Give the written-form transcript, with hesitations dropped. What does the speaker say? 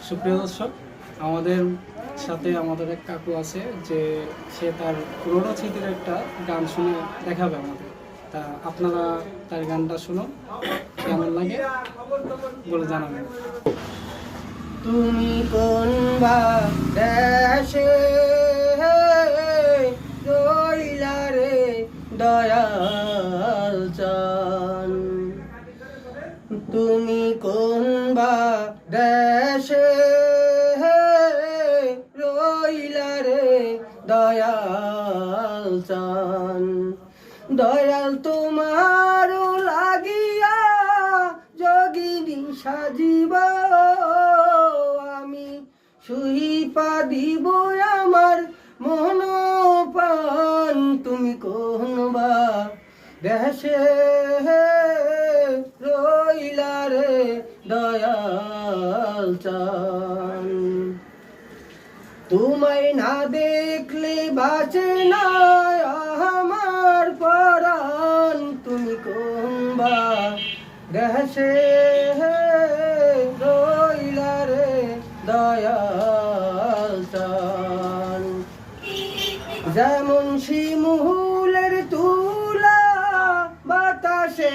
সুপ্রিয় দর্শক, আমাদের সাথে আমাদের এক কাকু আছে যে সে তার পুরোনো স্মৃতির একটা গান শুনে দেখাবে আমাদের। তা আপনারা তার গানটা শুনুন, কেমন লাগে বলে জানাবেন। তুমি কোন দেশে রইলা রে দয়াল চান, তুমি কোন দেশে রইলা রে দয়াল চান। দয়াল তোমার লাগিয়া যোগিনী সাজিব আমি, সুইপা দিব আমার মন পান। তুমি কোন দেশে রইলা রে দয়াল চান। তোমায় না দেখলে বাঁচে না আমার পরাণ, তুমি কোন দেশে রইলা রে দয়াল চান। যেমন শিমুলের তুলা বাতাসে